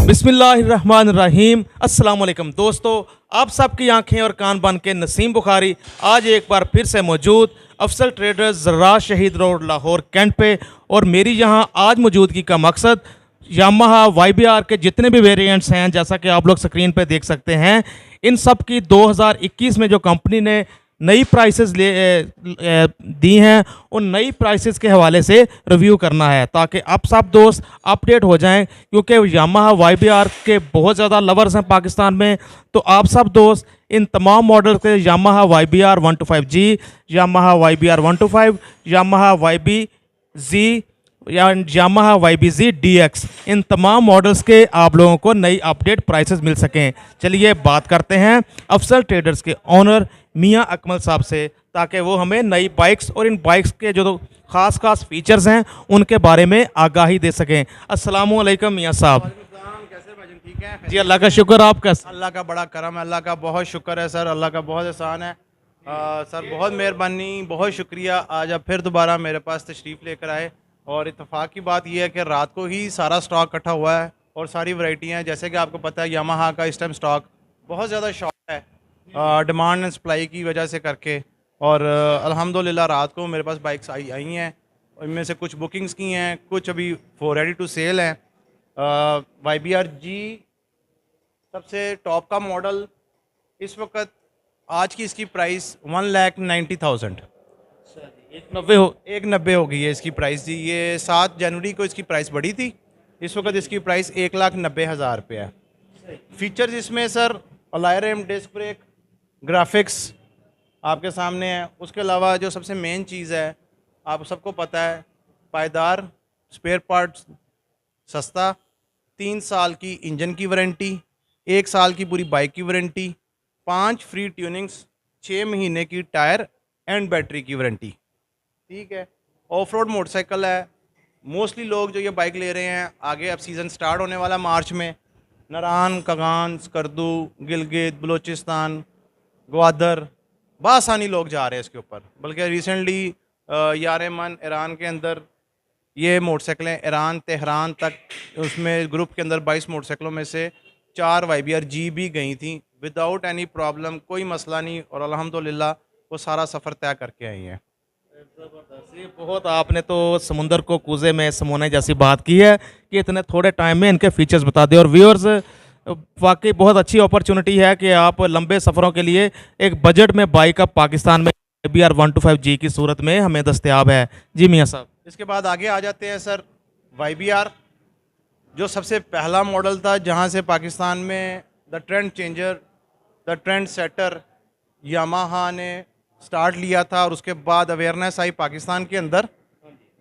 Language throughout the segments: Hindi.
बिस्मिल्लाहिर्रहमानिर्रहीम। अस्सलाम वालेकुम दोस्तों, आप सबकी आंखें और कान बन के नसीम बुखारी आज एक बार फिर से मौजूद अफसल ट्रेडर्स ज़र्रार शहीद रोड लाहौर कैंट पे। और मेरी यहाँ आज मौजूदगी का मकसद यामाहा YBR के जितने भी वेरिएंट्स हैं, जैसा कि आप लोग स्क्रीन पे देख सकते हैं, इन सब की 2021 में जो कंपनी ने नई प्राइसेस दी हैं, उन नई प्राइसेस के हवाले से रिव्यू करना है ताकि आप सब दोस्त अपडेट हो जाएं, क्योंकि यामाहा YBR के बहुत ज़्यादा लवर्स हैं पाकिस्तान में। तो आप सब दोस्त इन तमाम मॉडल के Yamaha YBR 125G, Yamaha YBR 125, Yamaha YBZ या यामाहा YBZ DX, इन तमाम मॉडल्स के आप लोगों को नई अपडेट प्राइसेस मिल सकें। चलिए बात करते हैं अफसल ट्रेडर्स के ऑनर मियां अकमल साहब से, ताकि वो हमें नई बाइक्स और इन बाइक्स के जो ख़ास फीचर्स हैं उनके बारे में आगाही दे सकें। अस्सलामु अलैकुम मियां साहब। कैसे भाईजान, ठीक है? जी अल्लाह का शुक्र, आप कैसे? अल्लाह का बड़ा करम है, अल्लाह का बहुत शुक्र है सर, अल्लाह का बहुत एहसान है। सर बहुत मेहरबानी, बहुत शुक्रिया। आज आप फिर दोबारा मेरे पास तशरीफ़ लेकर आए और इत्तेफाक की बात यह है कि रात को ही सारा स्टॉक इकट्ठा हुआ है और सारी वैरायटियाँ, जैसे कि आपको पता है यामाहा का इस टाइम स्टॉक बहुत ज़्यादा शॉर्ट है डिमांड एंड सप्लाई की वजह से करके। और अल्हम्दुलिल्लाह रात को मेरे पास बाइक्स आई हैं, इनमें से कुछ बुकिंग्स की हैं, कुछ अभी फॉर रेडी टू सेल हैं। YBR G सबसे टॉप का मॉडल इस वक्त आज की इसकी प्राइस 1,90,000 1,90,000 हो गई है इसकी प्राइस जी। ये 7 जनवरी को इसकी प्राइस बढ़ी थी, इस वक्त इसकी प्राइस 1,90,000 रुपये है। फीचर्स इसमें sir alloy rim, disc brake, graphics आपके सामने है। उसके अलावा जो सबसे मेन चीज़ है, आप सबको पता है, पायदार स्पेयर पार्ट्स सस्ता, 3 साल की इंजन की वारंटी, 1 साल की पूरी बाइक की वारंटी, 5 फ्री ट्यूनिंग्स, 6 महीने की टायर एंड बैटरी की वारंटी। ठीक है, ऑफ रोड मोटरसाइकिल है। मोस्टली लोग जो ये बाइक ले रहे हैं, आगे अब सीज़न स्टार्ट होने वाला मार्च में, नारान, कगान, स्कर्दू, गिलगित, बलूचिस्तान, ग्वादर, बासानी लोग जा रहे हैं इसके ऊपर। बल्कि रिसेंटली यारमन ईरान के अंदर ये मोटरसाइकिलें ईरान तेहरान तक, उसमें ग्रुप के अंदर 22 मोटरसाइकिलों में से 4 YBR G भी गई थी विदाउट एनी प्रॉब्लम, कोई मसला नहीं, और अल्हम्दुलिल्लाह वो सारा सफ़र तय करके आई हैं। बहुत आपने तो समुंदर को कूजे में समोने जैसी बात की है कि इतने थोड़े टाइम में इनके फीचर्स बता दें। और व्यूअर्स, वाकई बहुत अच्छी अपॉर्चुनिटी है कि आप लंबे सफ़रों के लिए एक बजट में बाइक अब पाकिस्तान में YBR 125G की सूरत में हमें दस्तयाब है। जी मियाँ साहब, इसके बाद आगे आ जाते हैं सर YBR, जो सबसे पहला मॉडल था जहां से पाकिस्तान में the trend changer, the trend setter Yamaha ने स्टार्ट लिया था, और उसके बाद अवेयरनेस आई पाकिस्तान के अंदर।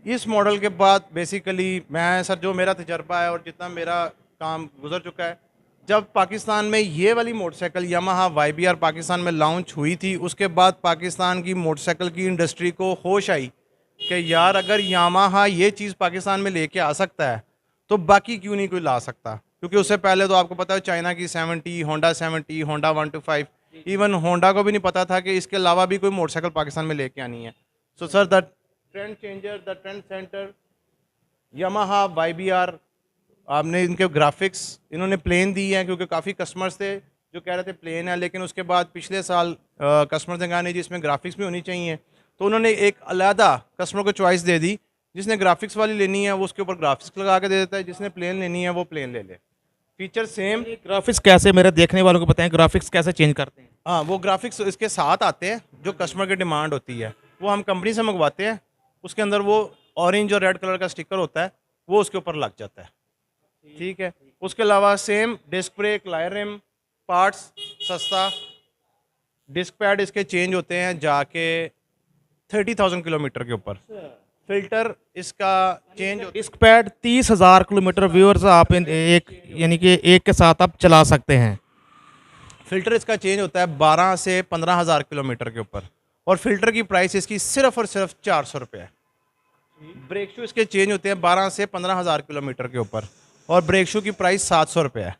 इस मॉडल के बाद बेसिकली मैं सर, जो मेरा तजर्बा है और जितना मेरा काम गुजर चुका है, जब पाकिस्तान में ये वाली मोटरसाइकिल यामाहा YBR पाकिस्तान में लॉन्च हुई थी, उसके बाद पाकिस्तान की मोटरसाइकिल की इंडस्ट्री को होश आई कि यार अगर यामाहा ये चीज़ पाकिस्तान में लेके आ सकता है तो बाकी क्यों नहीं कोई ला सकता। क्योंकि उससे पहले तो आपको पता है चाइना की 70, होंडा 70, होंडा 125, इवन होंडा को भी नहीं पता था कि इसके अलावा भी कोई मोटरसाइकिल पाकिस्तान में लेके आनी है। So sir the trend changer, the trend centre Yamaha YBR, आपने इनके ग्राफिक्स इन्होंने प्लेन दी हैं, क्योंकि काफ़ी कस्टमर्स थे जो कह रहे थे प्लेन है, लेकिन उसके बाद पिछले साल कस्टमर्स ने कहा नहीं जी इसमें ग्राफिक्स भी होनी चाहिए, तो उन्होंने एक अलहदा कस्टमर को चॉइस दे दी। जिसने ग्राफिक्स वाली लेनी है वो उसके ऊपर ग्राफिक्स लगा के दे देता है, जिसने प्लेन लेनी है वो प्लेन ले ले। Feature same. ग्राफिक्स कैसे, मेरे देखने वालों को बताएं, ग्राफिक्स कैसे चेंज करते हैं? हाँ, वो ग्राफिक्स इसके साथ आते हैं, जो कस्टमर की डिमांड होती है वो हम कंपनी से मंगवाते हैं। उसके अंदर वो ऑरेंज और रेड कलर का स्टिकर होता है, वो उसके ऊपर लग जाता है। ठीक है, उसके अलावा सेम डिस्क ब्रेक, लायर रिम, पार्ट्स सस्ता, डिस्क पैड इसके चेंज होते हैं जाके 30,000 किलोमीटर के ऊपर। फिल्टर इसका change, disc pad 30,000 kilometre viewers आप एक यानी कि एक के साथ आप चला सकते हैं। फिल्टर इसका चेंज होता है 12 से 15,000 किलोमीटर के ऊपर, और फिल्टर की प्राइस इसकी सिर्फ और सिर्फ 400 रुपये है। ब्रेक शू इसके चेंज होते हैं 12 से 15,000 किलोमीटर के ऊपर, और ब्रेक शू की प्राइस 700 रुपये है।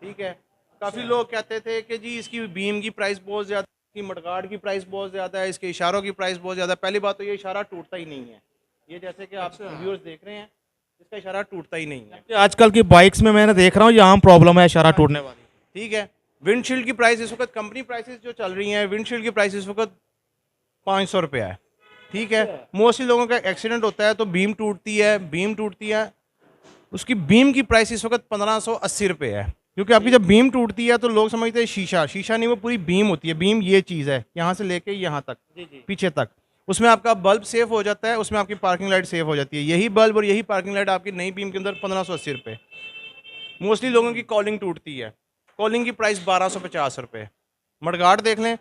ठीक है, काफ़ी लोग कहते थे कि जी इसकी बीम की प्राइस बहुत ज़्यादा, इसकी मडगार्ड की प्राइस बहुत ज़्यादा है, इसके इशारों की प्राइस बहुत ज़्यादा। पहली बात तो ये इशारा टूटता ही नहीं है। ये जैसे कि आप व्यूअर्स देख रहे हैं, इसका इशारा टूटता ही नहीं है। कि आजकल की बाइक्स में मैंने देख रहा हूँ ये आम प्रॉब्लम है इशारा टूटने वाली। ठीक है, विंडशील्ड की प्राइस इस वक्त कंपनी प्राइसेस जो चल रही हैं, विंडशील्ड की प्राइस इस वक्त 500 रुपया है। ठीक है, मोस्टली लोगों का एक्सीडेंट होता है तो बीम टूटती है, उसकी बीम की प्राइस इस वक्त 1580 रुपये है। क्योंकि आपकी जब बीम टूटती है तो लोग समझते हैं शीशा नहीं, वो पूरी बीम होती है। बीम ये चीज़ है, यहाँ से लेके यहाँ तक, पीछे तक, उसमें आपका बल्ब सेफ हो जाता है, उसमें आपकी पार्किंग लाइट सेफ हो जाती है। यही बल्ब और यही पार्किंग लाइट आपकी नई बीम के अंदर 1580 रुपये। मोस्टली लोगों की कॉलिंग टूटती है, कॉलिंग की प्राइस 1250 रुपये। मडगार्ड देख लें,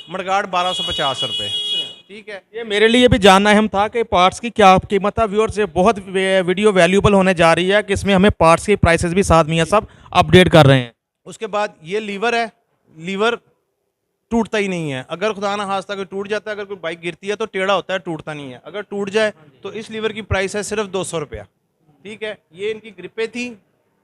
मडगार्ड 1250 रुपये। ठीक है, ये मेरे लिए भी जानना है हम था कि पार्ट्स की क्या कीमत है। व्यूअर्स ये बहुत वीडियो वैल्यूएबल होने जा रही है कि इसमें हमें पार्ट्स की प्राइसेस भी साथ में सब अपडेट कर रहे हैं। उसके बाद ये लीवर है, लीवर टूटता ही नहीं है। अगर खुदा ना खास्ता कोई टूट जाता है, अगर कोई बाइक गिरती है तो टेढ़ा होता है, टूटता नहीं है। अगर टूट जाए तो इस लीवर की प्राइस है सिर्फ 200 रुपया। ठीक है, ये इनकी ग्रिपें थी,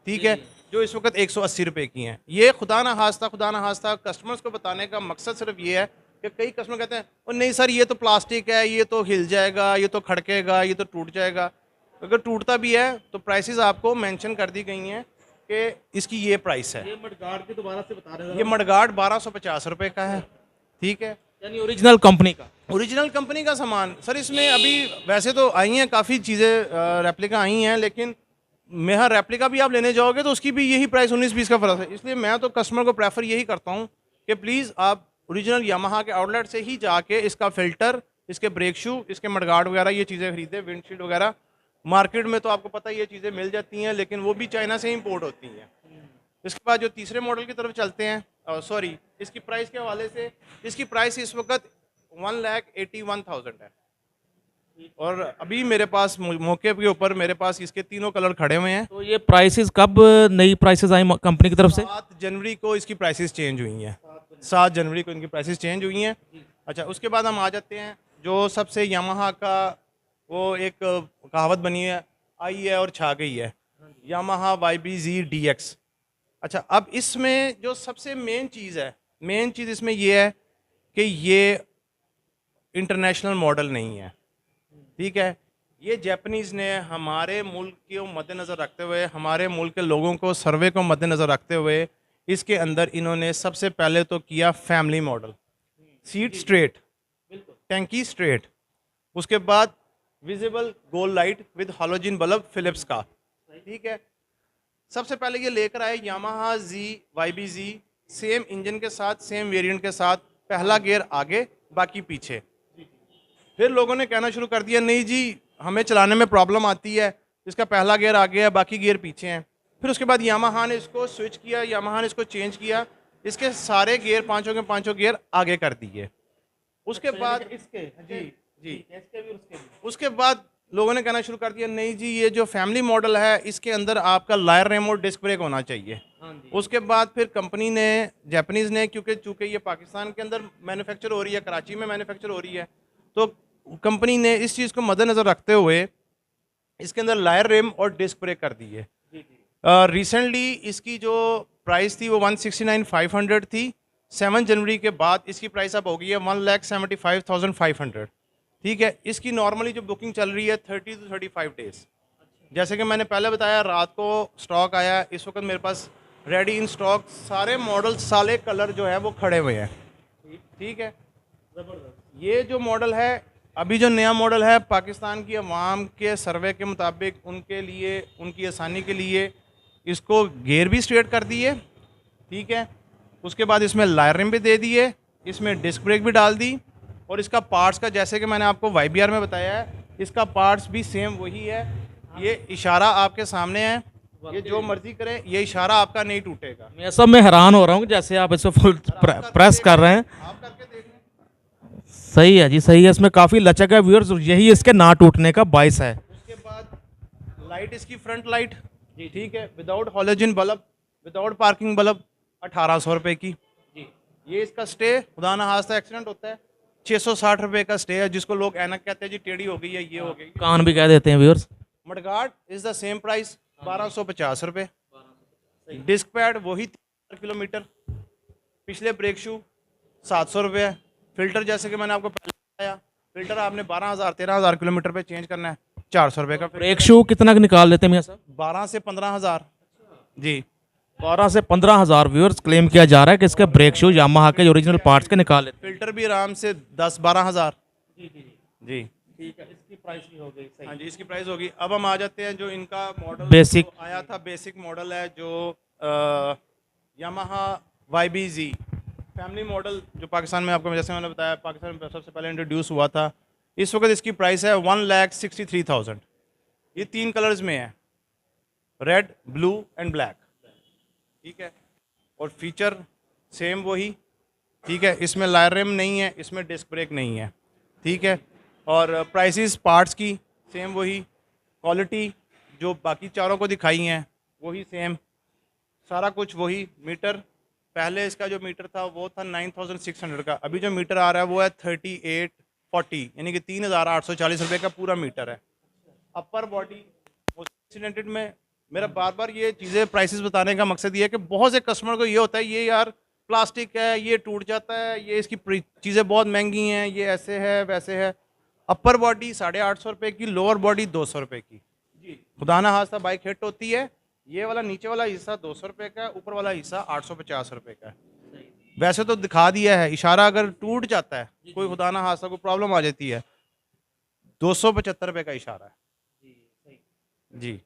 ठीक है, जो इस वक्त 180 रुपये की हैं। ये खुदा ना खास्ता कस्टमर्स को बताने का मकसद सिर्फ ये है कि कई कस्टमर कहते हैं और नहीं सर ये तो प्लास्टिक है, ये तो हिल जाएगा, ये तो खड़केगा, ये तो टूट जाएगा। अगर टूटता भी है तो प्राइसेस आपको मेंशन कर दी गई हैं कि इसकी ये प्राइस है। ये मडगार्ड की दोबारा से बता रहे हैं, ये मडगार्ड 1250 रुपये का है। ठीक है, यानी ओरिजिनल कंपनी का। ओरिजिनल कंपनी का सामान सर। इसमें अभी वैसे तो आई हैं काफ़ी चीज़ें, रेप्लिका आई हैं, लेकिन मेरा रेप्लिका भी आप लेने जाओगे तो उसकी भी यही प्राइस 19-20 का फ़र्क है। इसलिए मैं तो कस्टमर को प्रेफर यही करता हूँ कि प्लीज़ आप ओरिजिनल यामाहा के आउटलेट से ही जाके इसका फ़िल्टर, इसके ब्रेक शू, इसके मडगार्ड वगैरह ये चीज़ें खरीदें। विंडशील्ड वगैरह मार्केट में तो आपको पता है ये चीज़ें मिल जाती हैं, लेकिन वो भी चाइना से इंपोर्ट होती हैं। इसके बाद जो तीसरे मॉडल की तरफ चलते हैं, सॉरी इसकी प्राइस के हवाले से, इसकी प्राइस इस वक्त 1,81,000 है। और अभी मेरे पास मौके के ऊपर मेरे पास इसके तीनों कलर खड़े हुए हैं। तो ये प्राइसेस कब नई प्राइसेस आई कंपनी की तरफ से? 7 जनवरी को इसकी प्राइसेस चेंज हुई हैं। 7 जनवरी को इनकी प्राइसेस चेंज हुई हैं। अच्छा, उसके बाद हम आ जाते हैं जो सबसे यामाहा का वो एक कहावत बनी है, आई है और छा गई है, यामाहा YBZ DX। अच्छा, अब इसमें जो सबसे मेन चीज़ इसमें ये है कि ये इंटरनेशनल मॉडल नहीं है। ठीक है, ये जापानीज़ ने हमारे मुल्क को मद्देनज़र रखते हुए, हमारे मुल्क के लोगों को सर्वे को मद्देनज़र रखते हुए, इसके अंदर इन्होंने सबसे पहले तो किया फैमिली मॉडल, सीट स्ट्रेट, टैंकी स्ट्रेट, उसके बाद विजिबल गोल light with halogen bulb Philips का। ठीक है, सबसे पहले ये लेकर आए यामाहा YBZ, सेम इंजन के साथ, सेम वेरिएंट के साथ, पहला गियर आगे बाकी पीछे। फिर लोगों ने कहना शुरू कर दिया नहीं जी हमें चलाने में प्रॉब्लम आती है, इसका पहला गियर आगे है बाकी गियर पीछे हैं। फिर उसके बाद यामाहा ने इसको स्विच किया, यामाहा ने इसको चेंज किया, इसके सारे गियर पांचों के पांचों गियर आगे कर दिए। उसके बाद इसके जी उसके बाद लोगों ने कहना शुरू कर दिया नहीं जी ये जो फैमिली मॉडल है इसके अंदर आपका लायर रेम और डिस्क ब्रेक होना चाहिए। उसके बाद फिर कंपनी ने, जापानीज़ ने, क्योंकि चूँकि ये पाकिस्तान के अंदर मैन्युफैक्चर हो रही है, कराची में मैन्युफैक्चर हो रही है, तो कंपनी ने इस चीज़ को मद्देनज़र रखते हुए इसके अंदर लायर रेम और डिस्क ब्रेक कर दी है। रिसेंटली इसकी जो प्राइस थी वो 169,500 थी। 7 जनवरी के बाद इसकी प्राइस अब हो गई है 1,75,500। ठीक है, इसकी नॉर्मली जो बुकिंग चल रही है 30 to 35 डेज़। जैसे कि मैंने पहले बताया रात को स्टॉक आया, इस वक्त मेरे पास रेडी इन स्टॉक सारे मॉडल, सारे कलर जो है वो खड़े हुए हैं। ठीक है, ये जो मॉडल है अभी जो नया मॉडल है, पाकिस्तान की अवाम के सर्वे के मुताबिक उनके लिए, उनकी आसानी के लिए इसको गियर भी स्ट्रेट कर दिए। ठीक है, उसके बाद इसमें लायर रिम भी दे दिए, इसमें डिस्क ब्रेक भी डाल दी, और इसका पार्ट्स का जैसे कि मैंने आपको YBR में बताया है, इसका पार्ट्स भी सेम वही है। ये इशारा आपके सामने है, ये जो मर्जी करें, ये इशारा आपका नहीं टूटेगा। मैं सब में हैरान हो रहा हूँ जैसे आप इसको फुल प्रेस कर रहे हैं। आप करके देख लें। सही है जी, सही है, इसमें काफ़ी लचक है व्यूअर्स, यही इसके ना टूटने का बायस है। उसके बाद लाइट इसकी फ्रंट लाइट जी, ठीक है, without halogen bulb, without parking bulb, 1800 रुपये की जी। ये इसका स्टे, खुदा ना खास्ता एक्सीडेंट होता है, 660 रुपये का स्टे है, जिसको लोग ऐनक कहते हैं जी, टेढ़ी हो गई है, ये हो गई। कान भी कह देते हैं viewers. Mudguard is the same price, 1250 रुपये। डिस्क पैड वही 3 किलोमीटर, पिछले ब्रेक शू 700 रुपये है। फिल्टर जैसे कि मैंने आपको पहले बताया, फिल्टर आपने 12,000 13,000 किलोमीटर पे चेंज करना है, 400 रुपये का। ब्रेक शू कितना का निकाल लेते हैं मियाँ साहब? 12 से 15 हज़ार जी। 12 से 15 हज़ार व्यूअर्स क्लेम किया जा रहा है कि इसके ब्रेक शू यामाहा के ओरिजिनल पार्ट्स के निकाल लेते फिल्टर भी आराम से 10-12 हज़ार जी। ठीक है, इसकी प्राइस भी हो गई। हाँ जी, इसकी प्राइस होगी। अब हम आ जाते हैं जो इनका मॉडल बेसिक आया था, बेसिक मॉडल है जो यामाहा YBZ फैमिली मॉडल, जो पाकिस्तान में आपको जैसे मैंने बताया पाकिस्तान में सबसे पहले इंट्रोड्यूस हुआ था। इस वक्त इसकी प्राइस है 1,63,000। ये 3 कलर्स में है, रेड, ब्लू एंड ब्लैक। ठीक है, और फीचर सेम वही। ठीक है, इसमें लायर रिम नहीं है, इसमें डिस्क ब्रेक नहीं है। ठीक है, और प्राइसेस पार्ट्स की सेम वही, क्वालिटी जो बाकी चारों को दिखाई हैं वही सेम, सारा कुछ वही। मीटर पहले इसका जो मीटर था वो था 9,600 का, अभी जो मीटर आ रहा है वो है 3,840, यानी कि 3,840 रुपये का पूरा मीटर है। अपर बॉडी एक्सीडेंटेड में मेरा बार बार ये चीज़ें प्राइसेस बताने का मकसद ये है कि बहुत से कस्टमर को ये होता है ये यार प्लास्टिक है, ये टूट जाता है, ये इसकी चीज़ें बहुत महंगी हैं, ये ऐसे है वैसे है। अपर बॉडी 850 रुपये की, लोअर बॉडी 200 रुपये की जी। खुदा ना खास्ता बाइक हिट होती है, ये वाला नीचे वाला हिस्सा 200 रुपये का है, ऊपर वाला हिस्सा 850 रुपये का है। वैसे तो दिखा दिया है इशारा, अगर टूट जाता है कोई खुदा ना खास्ता कोई प्रॉब्लम आ जाती है 275 रुपये का इशारा है जी।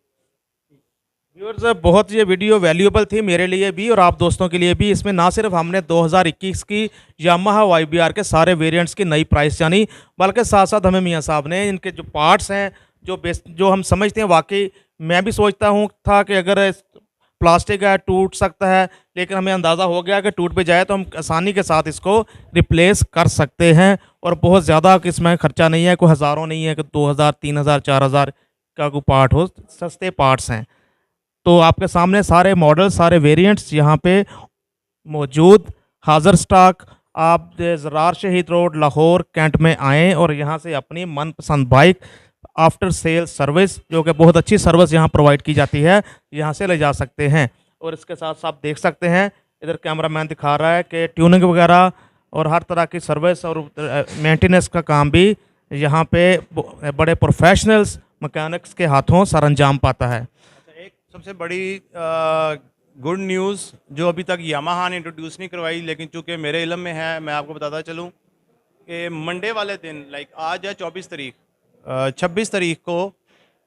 व्यूअर्स, बहुत ये वीडियो वैल्यूएबल थी मेरे लिए भी और आप दोस्तों के लिए भी। इसमें ना सिर्फ हमने 2021 की यामाहा YBR के सारे वेरिएंट्स की नई प्राइस जानी, बल्कि साथ साथ हमें मियाँ साहब ने इनके जो पार्ट्स हैं जो हम समझते हैं, वाकई मैं भी सोचता हूँ था कि अगर प्लास्टिक है टूट सकता है, लेकिन हमें अंदाज़ा हो गया कि टूट भी जाए तो हम आसानी के साथ इसको रिप्लेस कर सकते हैं और बहुत ज़्यादा इसमें खर्चा नहीं है, कोई हज़ारों नहीं है कि 2,000 3,000 4,000 का कोई पार्ट हो, सस्ते पार्ट्स हैं। तो आपके सामने सारे मॉडल सारे वेरिएंट्स यहाँ पे मौजूद, हाज़र स्टॉक। आप ज़रार शहीद रोड लाहौर कैंट में आएँ और यहाँ से अपनी मनपसंद बाइक आफ्टर सेल सर्विस, जो कि बहुत अच्छी सर्विस यहाँ प्रोवाइड की जाती है, यहाँ से ले जा सकते हैं। और इसके साथ आप देख सकते हैं इधर कैमरामैन दिखा रहा है कि ट्यूनिंग वगैरह और हर तरह की सर्विस और मेंटेनेंस का काम भी यहाँ पे बड़े प्रोफेशनल्स मैकेनिक्स के हाथों सरअंजाम पाता है। एक सबसे बड़ी गुड न्यूज़ जो अभी तक यामाहा ने इंट्रोड्यूस नहीं करवाई, लेकिन चूँकि मेरे इल्म में है मैं आपको बताता चलूँ कि मंडे वाले दिन, लाइक आज है 24 तारीख, 26 तारीख को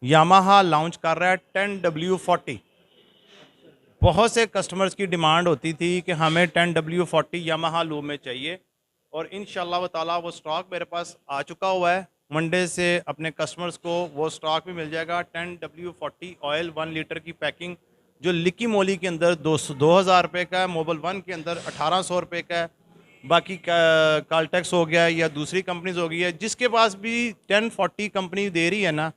यामाहा लॉन्च कर रहा है 10W40। बहुत से कस्टमर्स की डिमांड होती थी कि हमें 10W40 यामाहा लूम में चाहिए, और इंशाल्लाह ताला वो स्टॉक मेरे पास आ चुका हुआ है। मंडे से अपने कस्टमर्स को वो स्टॉक भी मिल जाएगा। 10W40 ऑयल 1 लीटर की पैकिंग जो लिकी मोली के अंदर 2,000 रुपये का है, मोबाइल 1 के अंदर 1,800 रुपये का है, बाकी काल्टेक्स हो गया या दूसरी कंपनीज हो गई है, जिसके पास भी 1040 कंपनी दे रही है ना,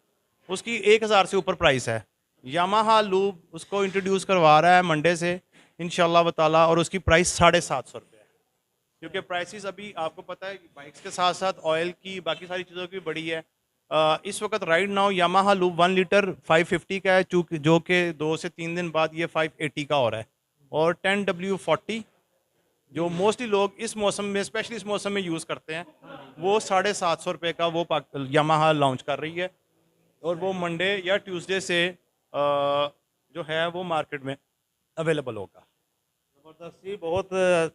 उसकी 1,000 से ऊपर प्राइस है। यामाहा लूब उसको इंट्रोड्यूस करवा रहा है मंडे से इंशाल्लाह ताला, और उसकी प्राइस 750 रुपये है। क्योंकि प्राइसेस अभी आपको पता है बाइक्स के साथ साथ ऑयल की बाकी सारी चीज़ों की बढ़ी है। इस वक्त right now Yamaha lube 1 litre 550 का है, चूँकि जो कि 2 से 3 दिन बाद ये 580 का हो रहा है। और 10W40 जो मोस्टली लोग इस मौसम में, स्पेशली इस मौसम में यूज़ करते हैं, वो 750 रुपये का वो यामाहा लॉन्च कर रही है, और वो मंडे या ट्यूसडे से जो है वो मार्केट में अवेलेबल होगा। ज़बरदस्त जी, बहुत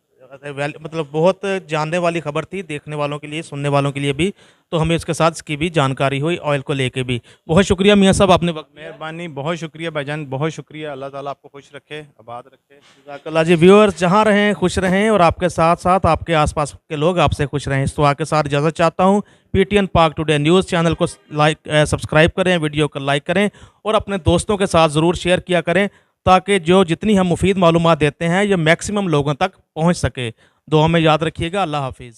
मतलब बहुत जानने वाली खबर थी, देखने वालों के लिए, सुनने वालों के लिए भी। तो हमें इसके साथ इसकी भी जानकारी हुई, ऑयल को लेके भी। बहुत शुक्रिया मियाँ साहब, आपने वक्त। मेहरबानी, बहुत शुक्रिया भाईजान, बहुत शुक्रिया। अल्लाह ताला आपको खुश रखे, आबाद रखे। जज़ाकल्लाह जी। व्यूअर्स, जहाँ रहें खुश रहें और आपके साथ साथ आपके आसपास के लोग आपसे खुश रहें। इस दुआ के साथ इजाज़त चाहता हूँ। PTN पाक टुडे न्यूज़ चैनल को सब्सक्राइब करें, वीडियो को लाइक करें और अपने दोस्तों के साथ ज़रूर शेयर किया करें, ताकि जितनी हम मुफीद मालूमात देते हैं ये मैक्सिमम लोगों तक पहुँच सके। दुआ में याद रखिएगा। अल्लाह हाफिज़।